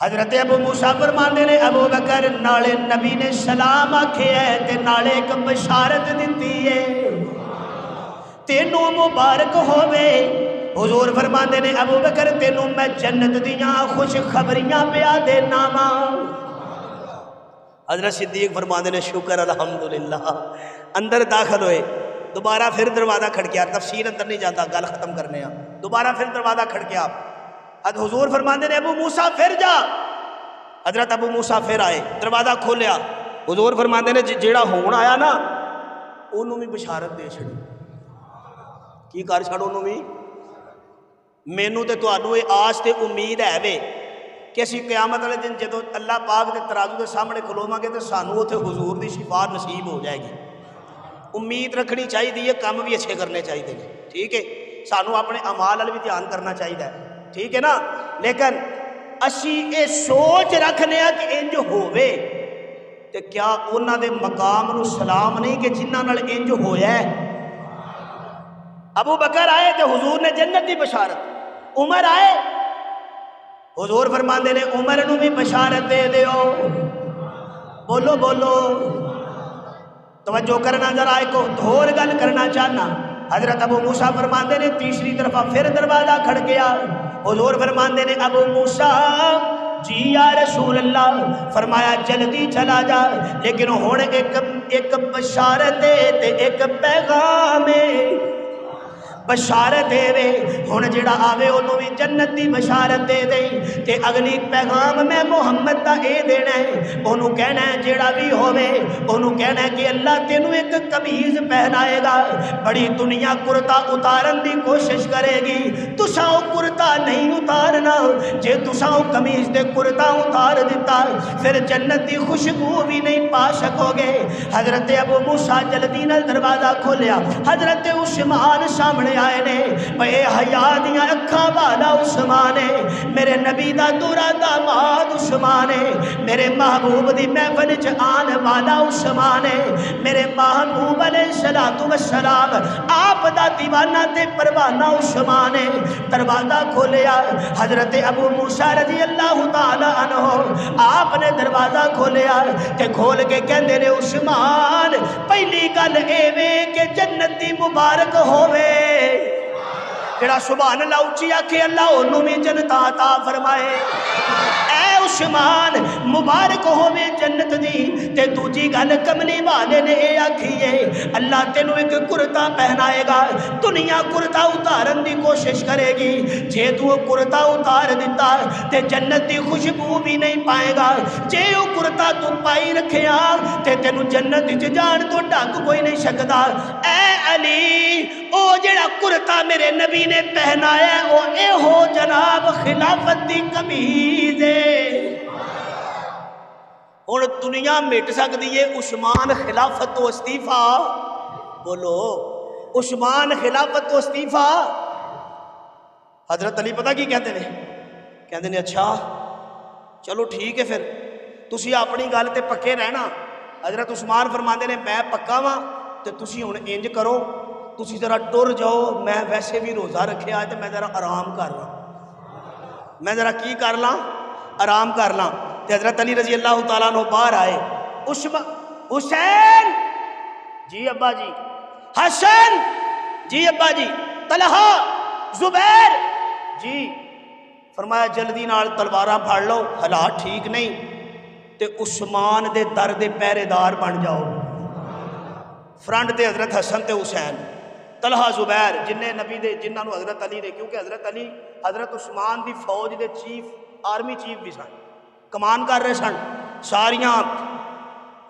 حضرت ابو موسیٰ فرماندے نے ابو بکر نالے نبی نے سلام آکھے ہے تے نالے ایک بشارت دیتی ہے تینوں مبارک ہووے۔ حضور فرماندے نے ابو بکر تینوں میں جنت دیاں خوش خبریاں پیا دینا وا۔ حضرت صدیق فرماندے نے شکر الحمدللہ۔ اندر داخل ہوئے، دوبارہ پھر دروازہ کھڑکیا، تفسیر اندر نہیں جاتا، گل ختم کرنے ہیں، دوبارہ پھر دروازہ کھڑکیا۔ حضور فرماندے نے ابو موسیٰ پھر جا۔ حضرت ابو موسیٰ پھر آئے، دروازہ کھولیا، حضور فرماندے نے جیڑا ہون آیا نا انہوں بھی بشارت دے چھڑی۔ کی کر چھڑ انہوں بھی؟ مینوں تے تانوں اے آس تے امید ہے وے کہ اسی قیامت والے دن جدوں اللہ پاک دے ترازو دے سامنے کھلوواں گے تے سانوں اوتھے حضور دی شفاعت نصیب ہو جائے گی۔ امید رکھنی چاہیے، کام بھی اچھے کرنے چاہیے، ٹھیک ہے، سانوں اپنے اعمال وال بھی دھیان کرنا چاہیے، ٹھیک ہے نا۔ لیکن اسی اے سوچ رکھنے کہ انج ہووے تے کیا انہاں دے مقام نو سلام نہیں کہ جنہاں نال انج ہویا ہے۔ ابو بکر آئے تے حضور نے جنت دی بشارت، عمر آئے حضور فرماندے نے عمر نو بھی بشارت دے دیو۔ بولو بولو، توجہ کرنا، ذرا ایک اور گل کرنا چاہنا۔ حضرت ابو موسیٰ فرماندے نے تیسری طرفہ پھر دروازہ کھڑ گیا، حضور فرماندے نے ابو موسیٰ جی یا رسول اللہ، فرمایا جلدی چلا جا، لیکن ہن ایک بشارت دے تے ایک پیغام بشارت دے وے، ہن جڑا آوے انہوں بھی جنت دی بشارت دے دے تے اگلی پیغام میں محمد دا اے دینا ہے، انہوں کہنا ہے جڑا بھی ہووے انہوں کہنا ہے کہ اللہ تینوں ایک قمیض پہنائے گا، بڑی دنیا کرتا اتارن دی کوشش کرے گی، تساں او کرتا نہیں اتارنا، جے تساں او قمیض دے کرتا اتار دیتا پھر جنت دی خوشبو بھی نہیں پا سکو گے۔ حضرت ابو موسیٰ جلدی نال دروازہ کھولیا، حضرت عثمان سامنے آئے نے، بے حیا دیاں اکھاں والا عثمان ہے، میرے نبی دا دورا داماد عثمان ہے، میرے محبوب دی محفل چ آن والا عثمان ہے، میرے محبوب علیہ السلام آپ دا دیوانہ تے پروانہ عثمان ہے۔ دروازہ کھولیا، حضرت ابو موسیٰ رضی اللہ تعالی عنہ آپ نے دروازہ کھولیا تے کھول کے کہندے نے عثمان پہلی گل اے وے کہ جنت دی مبارک ہووے، جڑا سبحان اللہ اچھی آکھے اللہ انہوں بھی جنت عطا فرمائے۔ اے عثمان مبارک ہووے جنت دی، تے دوجی گل کملی والے نے اے آکھیے اللہ تینوں ایک کرتا پہنائے گا، دنیا کرتا اتارن دی کوشش کرے گی، جے تو کرتا اتار دیتا تے جنت دی خوشبو بھی نہیں پائے گا، جے او کرتا تو پائی رکھیا تے تینوں جنت وچ جان تو ڈک کوئی نہیں سکدا۔ اے علی او جڑا کرتا میرے نبی نے پہنایا ہے او اے ہو جناب خلافت دی قمیض ہے۔ اور دنیا مٹ سکتی ہے، عثمان خلافت تو استعفیٰ، بولو عثمان خلافت تو استعفیٰ۔ حضرت علی پتہ کی کہتے ہیں؟ کہتے ہیں اچھا چلو ٹھیک ہے پھر تسی اپنی گل تے پکے رہنا۔ حضرت عثمان فرماندے نے میں پکا وا تے تسی ہن انج کرو، تسی ذرا ٹر جاؤ، میں ویسے بھی روزہ رکھیا ہے تے میں ذرا آرام کر لاں، میں ذرا کی کر لاں، آرام کر لاں۔ تے حضرت علی رضی اللہ تعالیٰ عنہ باہر آئے، حسین جی ابا جی، حسن جی ابا جی، طلحہ زبیر جی، فرمایا جلدی نال تلواراں پھڑ لو، حالات ٹھیک نہیں تے عثمان دے در دے پہرے دار بن جاؤ۔ فرنٹ تے حضرت حسن تے حسین، طلحہ زبیر جنہیں نبی دے جنہاں نو حضرت علی نے، کیونکہ حضرت علی حضرت عثمان دی فوج دے چیف آرمی چیف بھی سن، کمان کر رہے سن ساریاں۔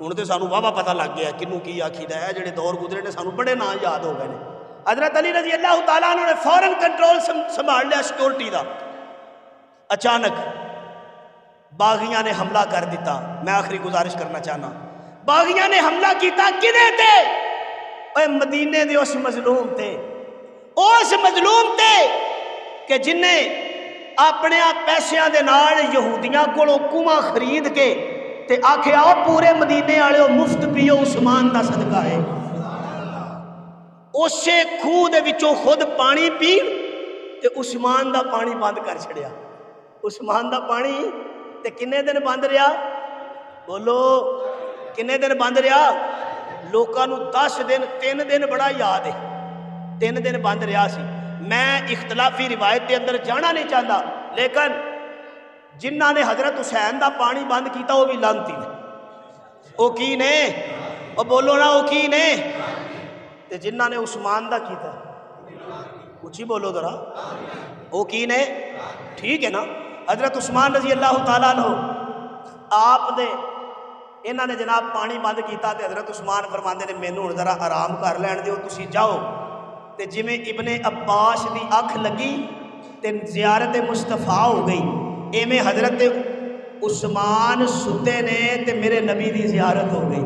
ہن تے سانو واہ پتہ لگ گیا کنوں کی آکھیدا ہے، جڑے دور گزرے نے سانو بڑے نام یاد ہو گئے نے۔ حضرت علی رضی اللہ تعالیٰ عنہ نے فوراً کنٹرول سنبھال لیا سیکورٹی دا۔ اچانک باغیاں نے حملہ کر دیتا۔ میں آخری گزارش کرنا چاہنا، باغیاں نے حملہ کیتا کدے تے؟ اے مدینے دے اس مظلوم تے، اس مظلوم تے کہ جنہیں اپنے پیسیاں دے نال یہودیاں کولوں کنواں خرید کے تے آکھے آؤ پورے مدینے والے مفت پیو عثمان دا صدقہ ہے، اسے خوہ دے وچوں خود پانی پی تے عثمان دا پانی بند کر چھڑیا، عثمان دا پانی تے کنے دن بند رہا؟ بولو کنے دن بند رہا؟ لوکاں نو 10 دن 3 دن بڑا یاد ہے، 3 دن بند رہا سی۔ میں اختلافی روایت کے اندر جانا نہیں چاہتا، لیکن جنہ نے حضرت حسین دا پانی بند کیتا وہ بھی لانتی نے۔ وہ کی نے؟ وہ بولو نا وہ کی نے؟ تے جنہ نے عثمان دا کیتا اچھی بولو ذرا، وہ کی نے؟ ٹھیک ہے نا؟ حضرت عثمان رضی اللہ تعالیٰ عنہ آپ نے انہوں نے جناب پانی بند کیتا تے حضرت عثمان فرماندے نے مینوں ہن ذرا آرام کر لین دیو، تسی جاؤ۔ تے جویں ابن عباس دی اکھ لگی تے زیارت مصطفیٰ ہو گئی، ایویں حضرت عثمان ستے نے تے میرے نبی دی زیارت ہو گئی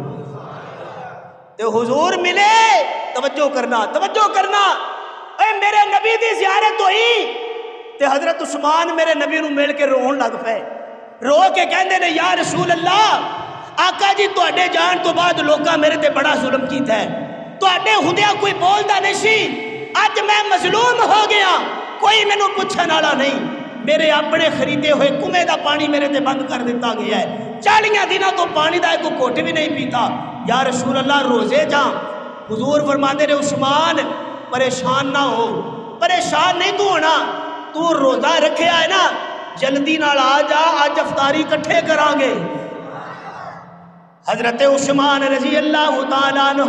تے حضور ملے۔ توجہ کرنا، توجہ کرنا، اے میرے نبی دی زیارت ہوئی تے حضرت عثمان میرے نبی نو مل کے رون لگ پے، رو کے کہندے نے یا رسول اللہ آقا جی تواڈے جان تو بعد لوکاں میرے تے بڑا ظلم کیتا ہے، تواڈے ہندیا کوئی بولدا نہیں سی، اج میں مظلوم ہو گیا، کوئی مینوں پوچھن والا نہیں، میرے اپنے خریدے ہوئے کنویں دا پانی میرے تے بند کر دیتا گیا ہے، 40 دنوں تو پانی دا ایک گھٹ بھی نہیں پیتا، یا رسول اللہ روزے جاں؟ حضور فرماندے نے عثمان پریشان نہ ہو، پریشان نہیں تو ہونا، تو روزہ رکھیا ہے نا، جلدی نال آ جا، آج افطاری کٹھے کران گے۔ حضرت عثمان رضی اللہ تعالیٰ عنہ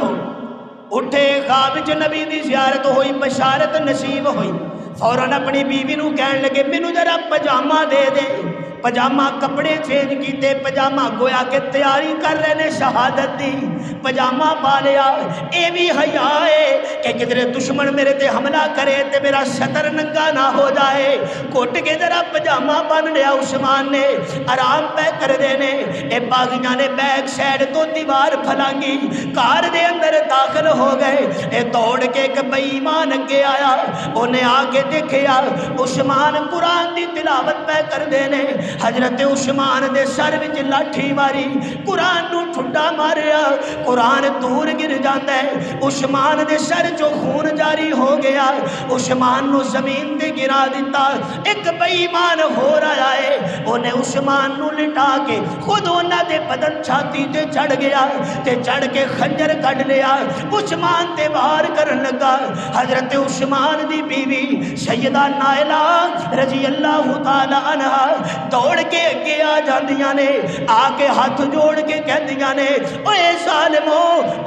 اٹھے، خواب وچ نبی دی زیارت ہوئی، بشارت نصیب ہوئی، فوراً اپنی بیوی نو کہن لگے مینوں ذرا پجامہ دے دے، پجامہ کپڑے چینج کیتے، پجامہ گویا کہ تیاری کر رہے نے شہادت دی، پجامہ پا لیا، اے بھی حیا ہے کہ کدھر دشمن میرے تے حملہ کرے تے میرا شطر ننگا نہ ہو جائے، کوٹ کے ذرا پجامہ بن لیا عثمان نے، آرام پہ کر دینے، اے باغیاں نے بیک سائڈ تو دیوار پھلانگی، کار دے اندر داخل ہو گئے، اے دوڑ کے ایک بے ایمان اگے آیا، انہیں آ کے دیکھیا عثمان قرآن دی تلاوت پہ کر دینے، حضرت عثمان دے سر وچ لاٹھی ماری، قرآن نو ٹھڈا ماریا، قرآن دور گر جاندا ہے، عثمان دے سر چوں خون جاری ہو گیا، عثمان نو زمین تے گرا دیتا، ایک بے ایمان ہو رہا ہے، انہیں عثمان نو لٹا کے خود انہاں دے بدن چھاتی تے چڑھ گیا تے چڑھ کے خنجر کڈ لیا، عثمان تے وار کرن لگا، حضرت عثمان دی بیوی سیدہ نائلہ رضی اللہ تعالی عنہا دوڑ کے اگے آ جاندیاں نے، آ کے ہاتھ جوڑ کے کہندیاں نے اوے ظالمو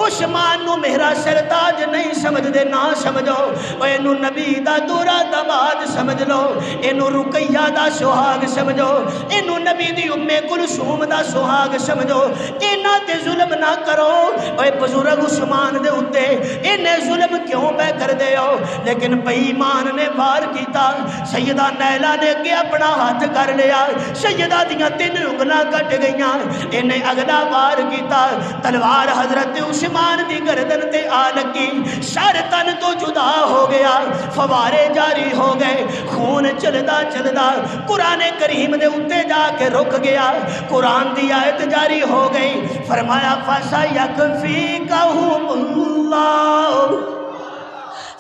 عثمان نو میرا سرتاج نہیں سمجھ دے، نہ سمجھو، اوے نو نبی دا دورا دماد سمجھ لو، اینو رقیہ دا سہاگ سمجھو، اینو نبی دی ام کلثوم دا سہاگ سمجھو، انہاں تے ظلم نہ کرو، اوے بزرگ عثمان دے اُتے انہیں ظلم کیوں پہ کر دے ہو؟ لیکن بے ایمان نے وار کیتا، سیدہ نیلہ نے اگے اپنا ہاتھ کر لیا، سیدہ دیاں 3 انگلاں کٹ گئیاں، انہیں اگلا وار کیتا، تلوار حضرت عثمان دی گردن تے آ لگی، سر تن تو جدا ہو گیا، فوارے جاری ہو گئے، خون چلدا چلدا قرآن کریم دے اُتے جا کے رک گیا، قرآن دی آیت جاری ہو گئی، فرمایا فَسَيَكْفِيكَهُمُ اللَّهُ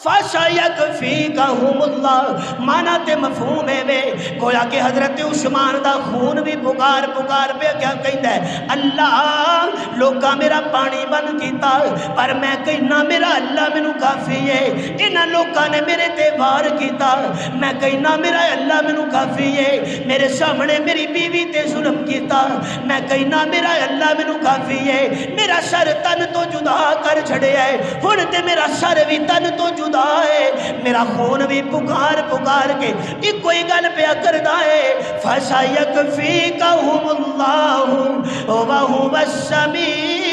فَسَيَكْفِيكَهُمُ اللَّهُ، مانا تے مفہوم ہے وے، گویا کہ حضرت عثمان دا خون بھی پکار پکار پہ کیا کہندا ہے، اللہ لوکاں میرا پانی بند کیتا پر میں کہنا میرا اللہ مینوں کافی ہے، انہاں لوکاں نے میرے تے وار کیتا، میں کہنا میرا اللہ مینوں کافی ہے، میرے سامنے میری بیوی تے ظلم کیتا، میں کہنا میرا اللہ مینوں کافی ہے، میرا سر تن تو جدا کر چھڑیا ہے، ہن تے میرا سر بھی تن تو جدا ہے، میرا خون بھی پکار پکار کے ایک کوئی گل پیا کردا ہے، فَسَيَكْفِيكَهُمُ اللَّهُ وَهُوَ السَّمِيعُ